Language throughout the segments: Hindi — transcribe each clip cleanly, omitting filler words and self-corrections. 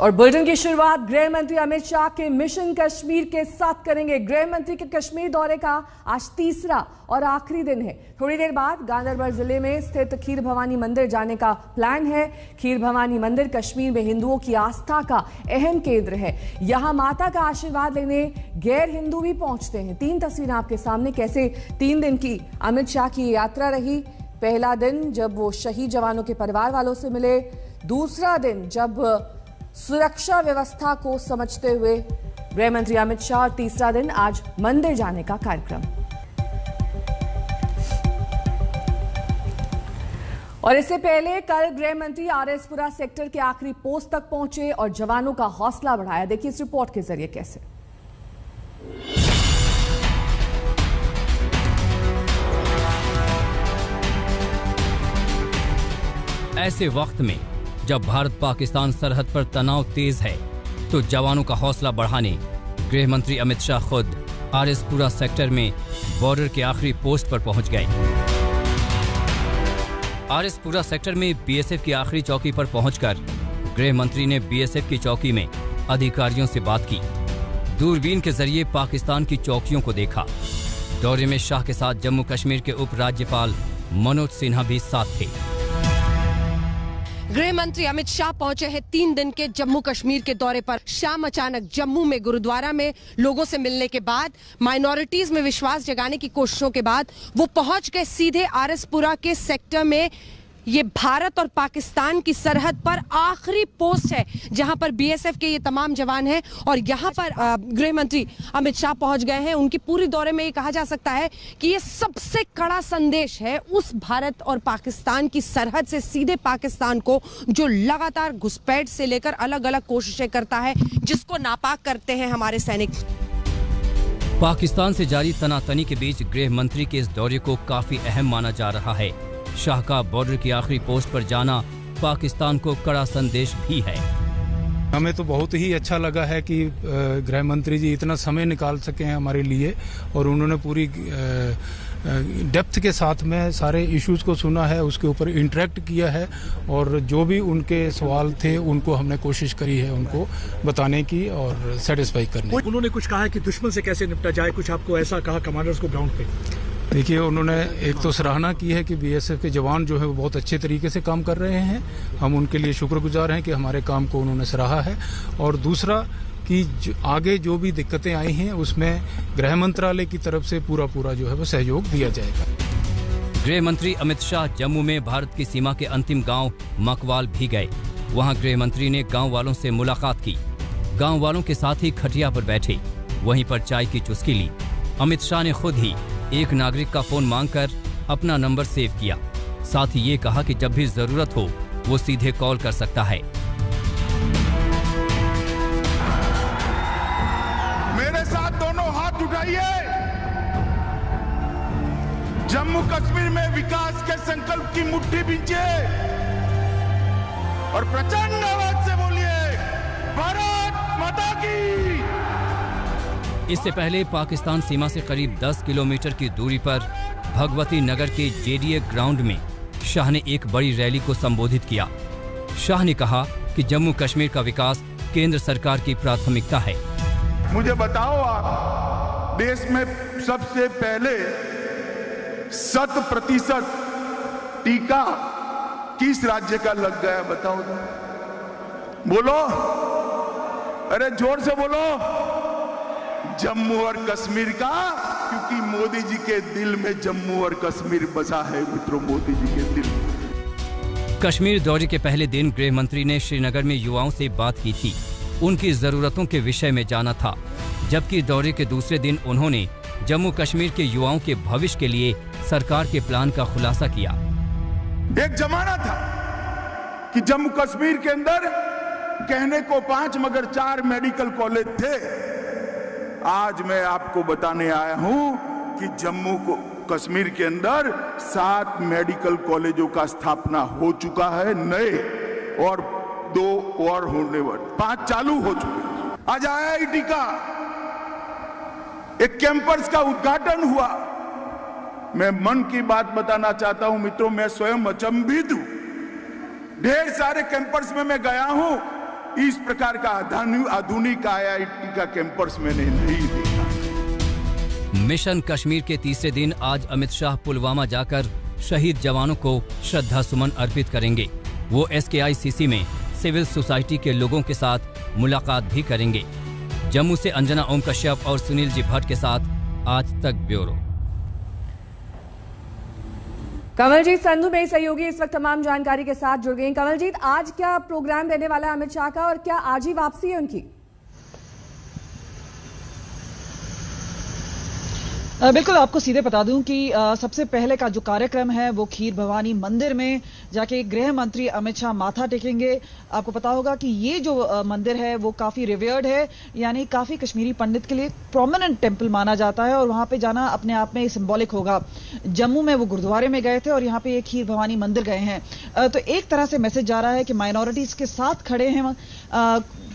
और बुलेटिन की शुरुआत गृह मंत्री अमित शाह के मिशन कश्मीर के साथ करेंगे। गृह मंत्री के कश्मीर दौरे का आज तीसरा और आखिरी दिन है। थोड़ी देर बाद गांदरबल जिले में स्थित खीर भवानी मंदिर जाने का प्लान है। खीर भवानी मंदिर कश्मीर में हिंदुओं की आस्था का अहम केंद्र है। यहां माता का आशीर्वाद लेने गैर हिंदू भी पहुंचते हैं। 3 तस्वीरें आपके सामने, कैसे 3 दिन की अमित शाह की यात्रा रही। पहला दिन जब वो शहीद जवानों के परिवार वालों से मिले, दूसरा दिन जब सुरक्षा व्यवस्था को समझते हुए गृह मंत्री अमित शाह, और तीसरा दिन आज मंदिर जाने का कार्यक्रम। और इससे पहले कल गृह मंत्री आरएसपुरा सेक्टर के आखिरी पोस्ट तक पहुंचे और जवानों का हौसला बढ़ाया। देखिए इस रिपोर्ट के जरिए कैसे। ऐसे वक्त में जब भारत पाकिस्तान सरहद पर तनाव तेज है, तो जवानों का हौसला बढ़ाने गृह मंत्री अमित शाह खुद आरएसपुरा सेक्टर में बॉर्डर के आखिरी पोस्ट पर पहुंच गए। आरएसपुरा सेक्टर में बीएसएफ की आखिरी चौकी पर पहुंचकर गृह मंत्री ने बीएसएफ की चौकी में अधिकारियों से बात की। दूरबीन के जरिए पाकिस्तान की चौकियों को देखा। दौरे में शाह के साथ जम्मू कश्मीर के उप राज्यपाल मनोज सिन्हा भी साथ थे। गृह मंत्री अमित शाह पहुंचे हैं 3 दिन के जम्मू कश्मीर के दौरे पर। शाम अचानक जम्मू में गुरुद्वारा में लोगों से मिलने के बाद, माइनॉरिटीज में विश्वास जगाने की कोशिशों के बाद वो पहुंच गए सीधे आरएसपुरा के सेक्टर में। ये भारत और पाकिस्तान की सरहद पर आखिरी पोस्ट है जहां पर बीएसएफ के ये तमाम जवान हैं, और यहां पर गृह मंत्री अमित शाह पहुंच गए हैं। उनकी पूरी दौरे में ये कहा जा सकता है कि ये सबसे कड़ा संदेश है उस भारत और पाकिस्तान की सरहद से सीधे पाकिस्तान को, जो लगातार घुसपैठ से लेकर अलग अलग कोशिशें करता है, जिसको नापाक करते हैं हमारे सैनिक। पाकिस्तान से जारी तनातनी के बीच गृह मंत्री के इस दौरे को काफी अहम माना जा रहा है। शाह का बॉर्डर की आखिरी पोस्ट पर जाना पाकिस्तान को कड़ा संदेश भी है। हमें तो बहुत ही अच्छा लगा है कि गृह मंत्री जी इतना समय निकाल सके हैं हमारे लिए, और उन्होंने पूरी डेप्थ के साथ में सारे इश्यूज को सुना है, उसके ऊपर इंटरेक्ट किया है, और जो भी उनके सवाल थे उनको हमने कोशिश करी है उनको बताने की और सेटिस्फाई करने की। उन्होंने कुछ कहा है कि दुश्मन से कैसे निपटा जाए, कुछ आपको ऐसा कहा कमांडर्स को ग्राउंड पे? देखिए, उन्होंने एक तो सराहना की है कि बीएसएफ के जवान जो है वो बहुत अच्छे तरीके से काम कर रहे हैं। हम उनके लिए शुक्रगुजार हैं कि हमारे काम को उन्होंने सराहा है। और दूसरा कि आगे जो भी दिक्कतें आई हैं उसमें गृह मंत्रालय की तरफ से पूरा जो है वो सहयोग दिया जाएगा। गृह मंत्री अमित शाह जम्मू में भारत की सीमा के अंतिम गांव मकवाल भी गए। वहां गृह मंत्री ने गांव वालों से मुलाकात की। गांव वालों के साथ ही खटिया पर बैठे, वहीं पर चाय की चुस्की ली। अमित शाह ने खुद ही एक नागरिक का फोन मांगकर अपना नंबर सेव किया। साथ ही ये कहा कि जब भी जरूरत हो वो सीधे कॉल कर सकता है। मेरे साथ दोनों हाथ उठाइए। जम्मू कश्मीर में विकास के संकल्प की मुट्ठी बींचिए और प्रचंड आवाज से बोलिए, भारत माता की। इससे पहले पाकिस्तान सीमा से करीब 10 किलोमीटर की दूरी पर भगवती नगर के जेडीए ग्राउंड में शाह ने एक बड़ी रैली को संबोधित किया। शाह ने कहा कि जम्मू कश्मीर का विकास केंद्र सरकार की प्राथमिकता है। मुझे बताओ, आप देश में सबसे पहले 100% टीका किस राज्य का लग गया, बताओ तो। बोलो, अरे जोर से बोलो। जम्मू और कश्मीर का, क्योंकि मोदी जी के दिल में जम्मू और कश्मीर बसा है मित्रों, मोदी जी के दिल में। कश्मीर दौरे के पहले दिन गृह मंत्री ने श्रीनगर में युवाओं से बात की थी, उनकी जरूरतों के विषय में जाना था। जबकि दौरे के दूसरे दिन उन्होंने जम्मू कश्मीर के युवाओं के भविष्य के लिए सरकार के प्लान का खुलासा किया। एक जमाना था कि जम्मू कश्मीर के अंदर कहने को 5 मगर 4 मेडिकल कॉलेज थे। आज मैं आपको बताने आया हूं कि जम्मू को कश्मीर के अंदर 7 मेडिकल कॉलेजों का स्थापना हो चुका है नए, और 2 और होने वाले, 5 चालू हो चुके। आज आईआईटी का एक कैंपस का उद्घाटन हुआ। मैं मन की बात बताना चाहता हूं मित्रों, मैं स्वयं अचंभित हूं। ढेर सारे कैंपस में मैं गया हूं, इस प्रकार का आधुनिक IIT का कैंपस मैंने नहीं देखा। मिशन कश्मीर के तीसरे दिन आज अमित शाह पुलवामा जाकर शहीद जवानों को श्रद्धा सुमन अर्पित करेंगे। वो SKICC में सिविल सोसाइटी के लोगों के साथ मुलाकात भी करेंगे। जम्मू से अंजना ओम कश्यप और सुनील जी भट्ट के साथ आज तक ब्यूरो। कमलजीत संधू मेरी सहयोगी इस वक्त तमाम जानकारी के साथ जुड़ गई। कमलजीत, आज क्या प्रोग्राम रहने वाला है अमित शाह का और क्या आज ही वापसी है उनकी? बिल्कुल, आपको सीधे बता दूं कि सबसे पहले का जो कार्यक्रम है वो खीर भवानी मंदिर में जाके गृह मंत्री अमित शाह माथा टेकेंगे। आपको पता होगा कि ये जो मंदिर है वो काफी रिवर्ड है, यानी काफी कश्मीरी पंडित के लिए प्रोमिनेंट टेंपल माना जाता है और वहां पे जाना अपने आप में सिंबॉलिक होगा। जम्मू में वो गुरुद्वारे में गए थे और यहाँ पे ये खीर भवानी मंदिर गए हैं। तो एक तरह से मैसेज जा रहा है कि माइनॉरिटीज के साथ खड़े हैं,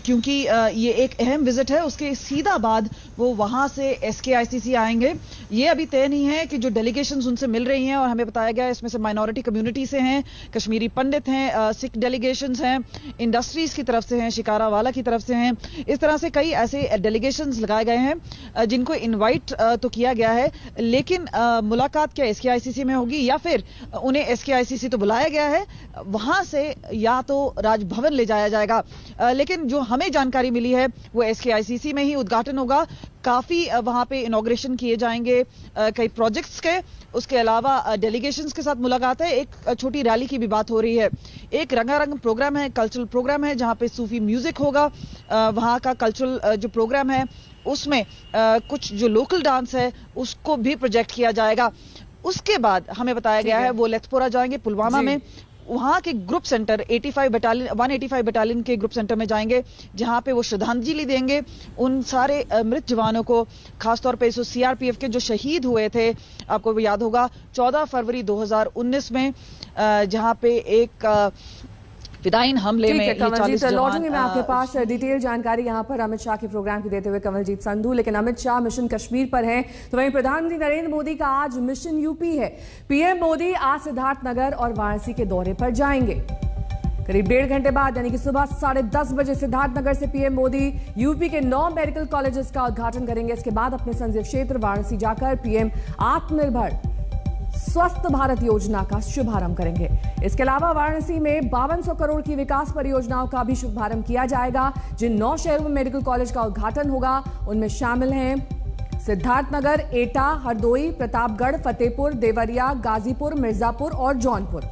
क्योंकि ये एक अहम विजिट है। उसके सीधा बाद वो वहां से SKICC आएंगे। ये अभी तय नहीं है कि जो डेलीगेशंस उनसे मिल रही हैं, और हमें बताया गया है इसमें से माइनॉरिटी कम्युनिटी से हैं, कश्मीरी पंडित हैं, सिख डेलीगेशंस हैं, इंडस्ट्रीज की तरफ से हैं, शिकारावाला की तरफ से हैं। इस तरह से कई ऐसे डेलीगेशंस लगाए गए हैं जिनको इनवाइट तो किया गया है, लेकिन मुलाकात क्या SKICC में होगी या फिर उन्हें SKICC तो बुलाया गया है, वहां से या तो राजभवन ले जाया जाएगा। लेकिन जो हमें जानकारी मिली है वो SKICC में ही उद्घाटन होगा। काफी वहां पे इनॉग्रेशन किए जाएंगे कई प्रोजेक्ट्स के। उसके अलावा डेलीगेशंस के साथ मुलाकात है। एक छोटी रैली की भी बात हो रही है। एक रंगारंग प्रोग्राम है, कल्चरल प्रोग्राम है, जहां पे सूफी म्यूजिक होगा। वहां का कल्चरल जो प्रोग्राम है उसमें कुछ जो लोकल डांस है उसको भी प्रोजेक्ट किया जाएगा। उसके बाद हमें बताया गया है वो लेथपोरा जाएंगे, पुलवामा में। वहां के ग्रुप सेंटर 185 बटालियन के ग्रुप सेंटर में जाएंगे, जहां पे वो श्रद्धांजलि देंगे उन सारे मृत जवानों को, खासतौर पे इस CRPF के जो शहीद हुए थे। आपको याद होगा 14 फरवरी 2019 में जहां पे एक फिदायीन हमले में कमलजीत, लौटूंगी मैं आपके पास डिटेल जानकारी यहाँ पर अमित शाह के प्रोग्राम की देते हुए कमलजीत संधू। लेकिन अमित शाह मिशन कश्मीर पर हैं, तो वहीं प्रधानमंत्री नरेंद्र मोदी का आज मिशन यूपी है। PM मोदी आज सिद्धार्थनगर और वाराणसी के दौरे पर जाएंगे। करीब 1.5 घंटे बाद यानी कि सुबह 10:30 बजे सिद्धार्थनगर से PM मोदी यूपी के 9 मेडिकल कॉलेजेस का उद्घाटन करेंगे। इसके बाद अपने संसदीय क्षेत्र वाराणसी जाकर PM आत्मनिर्भर स्वस्थ भारत योजना का शुभारंभ करेंगे। इसके अलावा वाराणसी में 5200 करोड़ की विकास परियोजनाओं का भी शुभारंभ किया जाएगा। जिन 9 शहरों में मेडिकल कॉलेज का उद्घाटन होगा उनमें शामिल हैं सिद्धार्थनगर, एटा, हरदोई, प्रतापगढ़, फतेहपुर, देवरिया, गाजीपुर, मिर्जापुर और जौनपुर।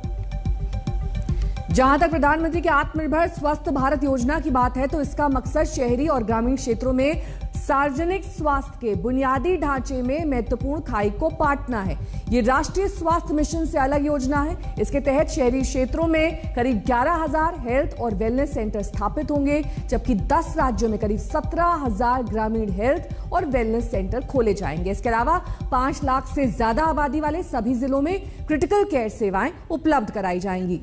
जहां तक प्रधानमंत्री के आत्मनिर्भर स्वस्थ भारत योजना की बात है, तो इसका मकसद शहरी और ग्रामीण क्षेत्रों में सार्वजनिक स्वास्थ्य के बुनियादी ढांचे में महत्वपूर्ण खाई को पाटना है। ये राष्ट्रीय स्वास्थ्य मिशन से अलग योजना है। इसके तहत शहरी क्षेत्रों में करीब 11,000 हेल्थ और वेलनेस सेंटर स्थापित होंगे, जबकि 10 राज्यों में करीब 17,000 ग्रामीण हेल्थ और वेलनेस सेंटर खोले जाएंगे। इसके अलावा 5 लाख से ज्यादा आबादी वाले सभी जिलों में क्रिटिकल केयर सेवाएं उपलब्ध कराई जाएंगी।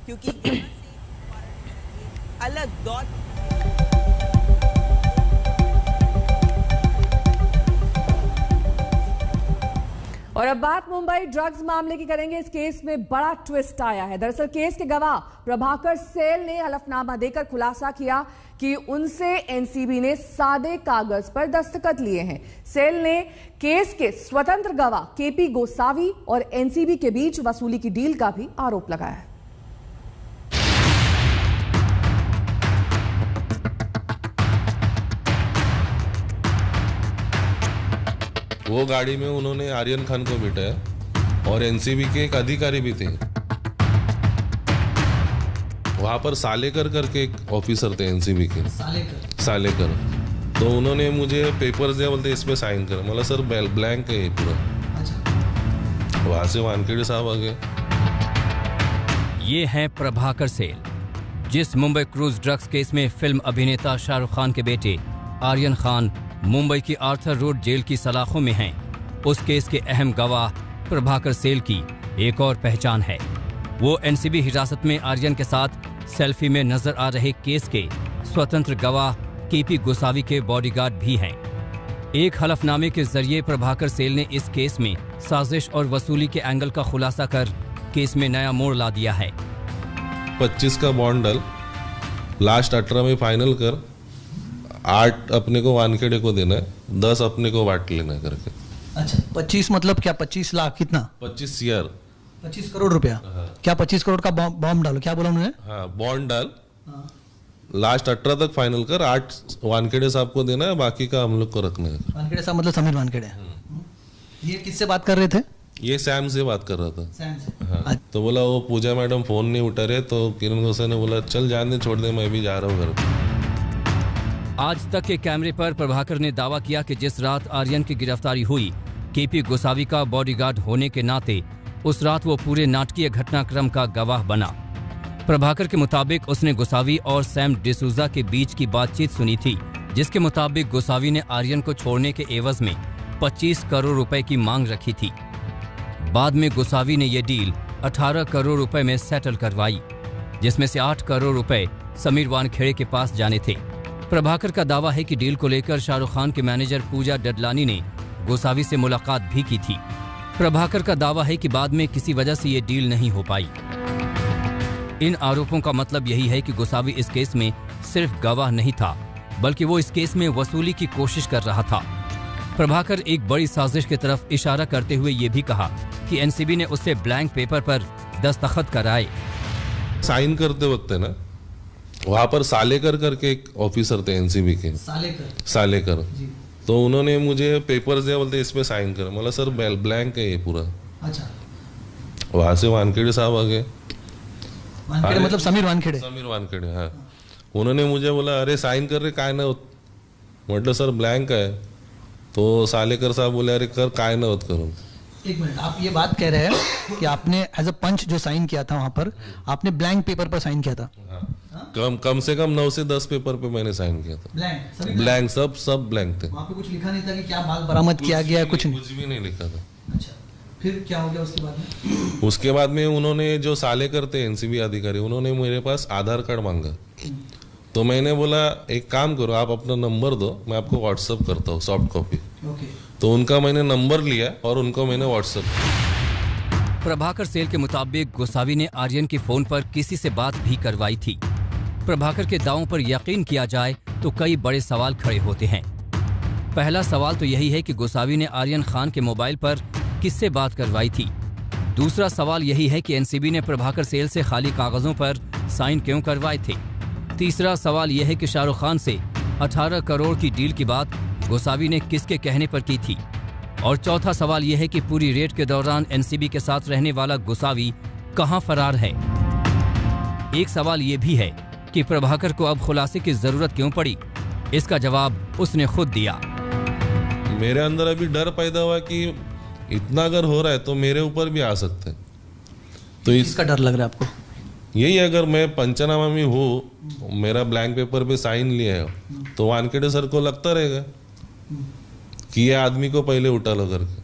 क्योंकि अलग दौर और अब बात मुंबई ड्रग्स मामले की करेंगे। इस केस में बड़ा ट्विस्ट आया है। दरअसल केस के गवाह प्रभाकर सेल ने हलफनामा देकर खुलासा किया कि उनसे एनसीबी ने सादे कागज पर दस्तखत लिए हैं। सेल ने केस के स्वतंत्र गवाह केपी गोसावी और एनसीबी के बीच वसूली की डील का भी आरोप लगाया है। वो गाड़ी में उन्होंने आर्यन खान को बिठाया और एनसीबी के एक अधिकारी भी थे। वहां पर सालेकर करके एक ऑफिसर थे एनसीबी के, सालेकर। तो उन्होंने मुझे पेपर्स दिया, बोलते इस पे साइन कर। मतलब सर ब्लैंक है ये पूरा। वहां से वानखेड़े साहब आ गए। ये हैं प्रभाकर सेल, जिस मुंबई क्रूज ड्रग्स केस में फिल्म अभिनेता शाहरुख खान के बेटे आर्यन खान मुंबई की आर्थर रोड जेल की सलाखों में हैं। उस केस के अहम गवाह प्रभाकर सेल की एक और पहचान है। वो एनसीबी हिरासत में आर्यन के साथ सेल्फी में नजर आ रहे केस के स्वतंत्र गवाह केपी गोसावी के बॉडीगार्ड भी हैं। एक हलफनामे के जरिए प्रभाकर सेल ने इस केस में साजिश और वसूली के एंगल का खुलासा कर केस में नया मोड़ ला दिया है। 25 का बॉन्ड डल, लास्ट 18 में फाइनल कर, 8 अपने को वानखेड़े को देना है, 10 अपने को बांट लेना है करके। अच्छा 25 मतलब क्या? 25 लाख कितना? 25 CR 25 करोड़ रुपया। क्या 25 करोड़ का बॉम्ब डालो? क्या बोला उन्होंने? हाँ बॉन्ड डाल, लास्ट 18 तक फाइनल कर, 8 वानखेड़े साहब को देना है, बाकी का हम लोग को रखना है। वानखेड़े साहब मतलब समीर वानखेड़े। ये किससे बात कर रहे थे? ये सैम से बात कर रहा था। सैम से। हाँ। तो बोला वो पूजा मैडम फोन नहीं उठा रहे, तो किरण गोसाई ने बोला चल जाने छोड़ दे, मैं भी जा रहा हूँ घर। आज तक के कैमरे पर प्रभाकर ने दावा किया कि जिस रात आर्यन की गिरफ्तारी हुई, केपी गोसावी का बॉडीगार्ड होने के नाते उस रात वो पूरे नाटकीय घटनाक्रम का गवाह बना। प्रभाकर के मुताबिक उसने गोसावी और सैम डिसूजा के बीच की बातचीत सुनी थी, जिसके मुताबिक गोसावी ने आर्यन को छोड़ने के एवज में 25 करोड़ रुपए की मांग रखी थी। बाद में गोसावी ने यह डील 18 करोड़ रुपए में सेटल करवाई, जिसमें से 8 करोड़ रुपए समीर वानखेड़े के पास जाने थे। प्रभाकर का दावा है कि डील को लेकर शाहरुख खान के मैनेजर पूजा डडलानी ने गोसावी से मुलाकात भी की थी। प्रभाकर का दावा है कि बाद में किसी वजह से ये डील नहीं हो पाई। इन आरोपों का मतलब यही है कि गोसावी इस केस में सिर्फ गवाह नहीं था, बल्कि वो इस केस में वसूली की कोशिश कर रहा था। प्रभाकर एक बड़ी साजिश की तरफ इशारा करते हुए ये भी कहा कि एनसीबी ने उससे ब्लैंक पेपर पर दस्तखत कराए। साइन करते वक्त है ना, वहां पर सालेकर करके एक ऑफिसर थे एनसीबी के, सालेकर। तो उन्होंने मुझे पेपर दिया, बोलते इस पे साइन कर। बोला सर ब्लैंक है ये पूरा। अच्छा। वहां से वानखेड़े साहब आ गए। वानखेड़े मतलब समीर वानखेड़े? समीर वानखेड़े, हाँ। उन्होंने मुझे बोला अरे साइन कर रहे काय ना होत, मतलब सर ब्लैंक है। तो सालेकर साहब बोले अरे कर काय ना होत करो। एक मिनट, आप ये बात कह रहे हैं कि आपने एज अ पंच जो साइन किया था वहां पर, आपने ब्लैंक पेपर पर साइन किया था? हाँ। कम से कम 9 से 10 पेपर पे मैंने साइन किया था। ब्लैंक सब ब्लैंक थे। वहाँ पे कुछ लिखा नहीं था कि क्या माल बरामद किया गया? कुछ भी नहीं लिखा था। अच्छा, फिर क्या हो गया उसके बाद में? उसके बाद में उन्होंने जो सालेकर थे एनसीबी अधिकारी, उन्होंने मेरे पास आधार कार्ड मांगा। तो मैंने बोला एक काम करो, आप अपना नंबर दो, मैं आपको व्हाट्सअप करता हूँ सॉफ्ट कॉपी। तो उनका मैंने नंबर लिया और उनको मैंने व्हाट्सअप किया। प्रभाकर सेल के मुताबिक गोसावी ने आर्यन की फोन पर किसी से बात भी करवाई थी। प्रभाकर के दावों पर यकीन किया जाए तो कई बड़े सवाल खड़े होते हैं। पहला सवाल तो यही है कि गोसावी ने आर्यन खान के मोबाइल पर किससे बात करवाई थी। दूसरा सवाल यही है कि एनसीबी ने प्रभाकर सेल से खाली कागजों पर साइन क्यों करवाए थे। तीसरा सवाल यह है कि शाहरुख खान से 18 करोड़ की डील की बात गोसावी ने किसके कहने पर की थी। और चौथा सवाल यह है कि पूरी रेड के दौरान एनसीबी के साथ रहने वाला गोसावी कहां फरार है। एक सवाल यह भी है कि प्रभाकर को अब खुलासे की जरूरत क्यों पड़ी। इसका जवाब उसने खुद दिया। मेरे अंदर अभी डर पैदा हुआ कि इतना अगर हो रहा है तो मेरे ऊपर भी आ सकते हैं। तो इसका डर लग रहा है आपको? यही अगर मैं पंचनामा में हूँ, मेरा ब्लैंक पेपर पे साइन लिया है, तो वानखेड़े सर को लगता रहेगा कि ये आदमी को पहले उठा लो करके।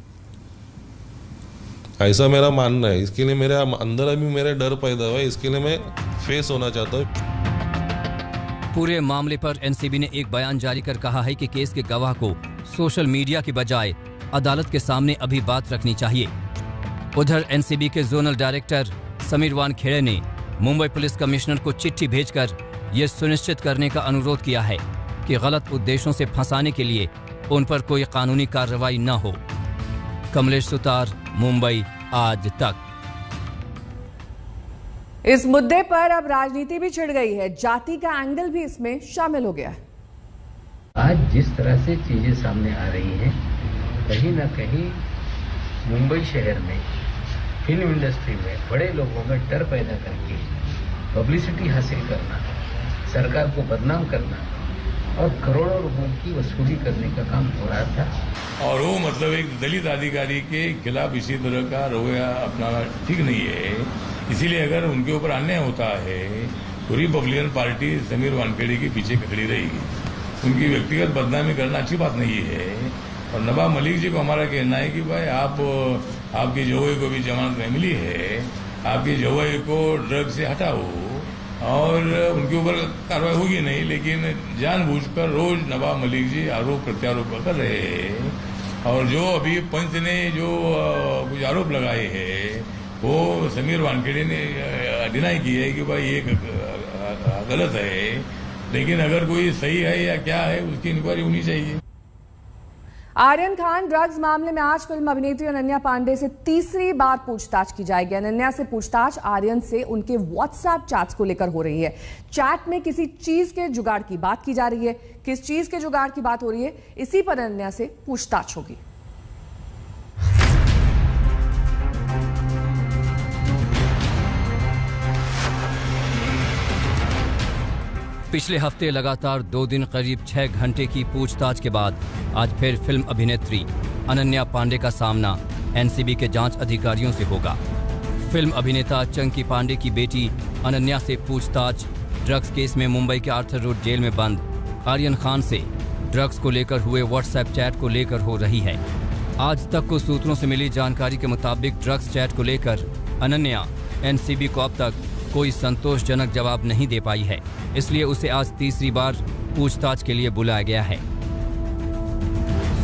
ऐसा मेरा मानना है। इसके लिए मेरे अंदर अभी मेरा डर पैदा हुआ है, इसके लिए मैं फेस होना चाहता हूँ। पूरे मामले पर एनसीबी ने एक बयान जारी कर कहा है कि केस के गवाह को सोशल मीडिया की बजाय अदालत के सामने अभी बात रखनी चाहिए। उधर एनसीबी के जोनल डायरेक्टर समीर वानखेड़े ने मुंबई पुलिस कमिश्नर को चिट्ठी भेजकर यह सुनिश्चित करने का अनुरोध किया है कि गलत उद्देश्यों से फंसाने के लिए उन पर कोई कानूनी कार्रवाई न हो। कमलेश सुतार, मुंबई आज तक। इस मुद्दे पर अब राजनीति भी छिड़ गई है, जाति का एंगल भी इसमें शामिल हो गया है। आज जिस तरह से चीजें सामने आ रही हैं, कहीं ना कहीं मुंबई शहर में फिल्म इंडस्ट्री में बड़े लोगों में डर पैदा करके पब्लिसिटी हासिल करना, सरकार को बदनाम करना और करोड़ों रुपयों की वसूली करने का काम हो रहा था। और वो मतलब एक दलित अधिकारी के खिलाफ इसी तरह का रवैया अपनाना ठीक नहीं है। इसीलिए अगर उनके ऊपर अन्याय होता है, पूरी पब्लिकन पार्टी समीर वानखेड़े के पीछे खड़ी रहेगी। उनकी व्यक्तिगत बदनामी करना अच्छी बात नहीं है। और नवाब मलिक जी को हमारा कहना है कि भाई आपकी जवाई को भी जमानत नहीं मिली है, आपकी जवाई को ड्रग से हटाओ और उनके ऊपर कार्रवाई होगी नहीं, लेकिन जानबूझकर रोज नवाब मलिक जी आरोप प्रत्यारोप कर रहे हैं। और जो अभी पंच ने जो कुछ आरोप लगाए हैं वो समीर वानखेड़े ने डिनाई की है कि भाई ये था, गलत है। लेकिन अगर कोई सही है या क्या है उसकी इंक्वायरी होनी चाहिए। आर्यन खान ड्रग्स मामले में आज फिल्म अभिनेत्री अनन्या पांडे से तीसरी बार पूछताछ की जाएगी। अनन्या से पूछताछ आर्यन से उनके व्हाट्सएप चैट्स को लेकर हो रही है। चैट में किसी चीज के जुगाड़ की बात की जा रही है। किस चीज के जुगाड़ की बात हो रही है, इसी पर अनन्या से पूछताछ होगी। पिछले हफ्ते लगातार 2 दिन करीब 6 घंटे की पूछताछ के बाद आज फिर फिल्म अभिनेत्री अनन्या पांडे का सामना एनसीबी के जांच अधिकारियों से होगा। फिल्म अभिनेता चंकी पांडे की बेटी अनन्या से पूछताछ ड्रग्स केस में मुंबई के आर्थर रोड जेल में बंद आर्यन खान से ड्रग्स को लेकर हुए व्हाट्सएप चैट को लेकर हो रही है। आज तक को सूत्रों से मिली जानकारी के मुताबिक ड्रग्स चैट को लेकर अनन्या एनसीबी को अब तक कोई संतोषजनक जवाब नहीं दे पाई है, इसलिए उसे आज तीसरी बार पूछताछ के लिए बुलाया गया है।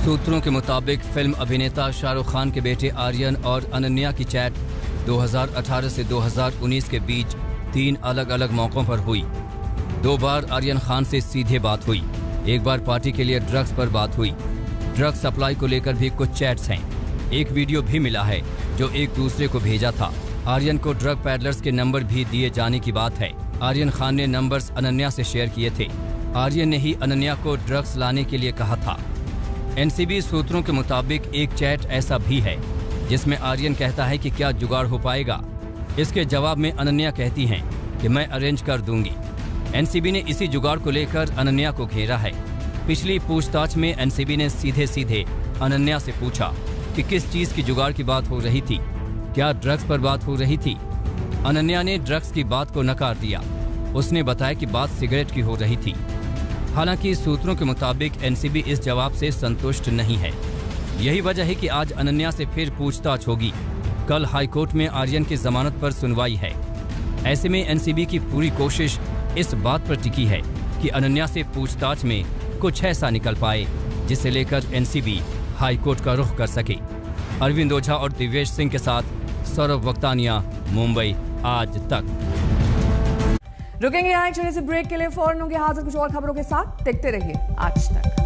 सूत्रों के मुताबिक फिल्म अभिनेता शाहरुख खान के बेटे आर्यन और अनन्या की चैट 2018 से 2019 के बीच 3 अलग अलग मौकों पर हुई। 2 बार आर्यन खान से सीधे बात हुई, 1 बार पार्टी के लिए ड्रग्स पर बात हुई। ड्रग्स सप्लाई को लेकर भी कुछ चैट्स हैं। एक वीडियो भी मिला है जो एक दूसरे को भेजा था। आर्यन को ड्रग पैडलर्स के नंबर भी दिए जाने की बात है। आर्यन खान ने नंबर्स अनन्या से शेयर किए थे। आर्यन ने ही अनन्या को ड्रग्स लाने के लिए कहा था। एनसीबी सूत्रों के मुताबिक एक चैट ऐसा भी है जिसमें आर्यन कहता है कि क्या जुगाड़ हो पाएगा। इसके जवाब में अनन्या कहती हैं कि मैं अरेंज कर दूंगी। एनसीबी ने इसी जुगाड़ को लेकर अनन्या को घेरा है। पिछली पूछताछ में एनसीबी ने सीधे सीधे अनन्या से पूछा कि किस चीज की जुगाड़ की बात हो रही थी, क्या ड्रग्स पर बात हो रही थी। अनन्या ने ड्रग्स की बात को नकार दिया। उसने बताया कि बात सिगरेट की हो रही थी। हालांकि सूत्रों के मुताबिक एनसीबी इस जवाब से संतुष्ट नहीं है। यही वजह है कि आज अनन्या से फिर पूछताछ होगी। कल हाईकोर्ट में आर्यन की जमानत पर सुनवाई है। ऐसे में एनसीबी की पूरी कोशिश इस बात पर टिकी है कि अनन्या से पूछताछ में कुछ ऐसा निकल पाए जिसे लेकर एनसीबी हाईकोर्ट का रुख कर सके। अरविंद ओझा और दिव्येश सिंह के साथ सौरभ वक्तानिया, मुंबई आज तक। रुकेंगे यहाँ एक छोटे से ब्रेक के लिए, फौरन होंगे हाजिर कुछ और खबरों के साथ। देखते रहिए आज तक।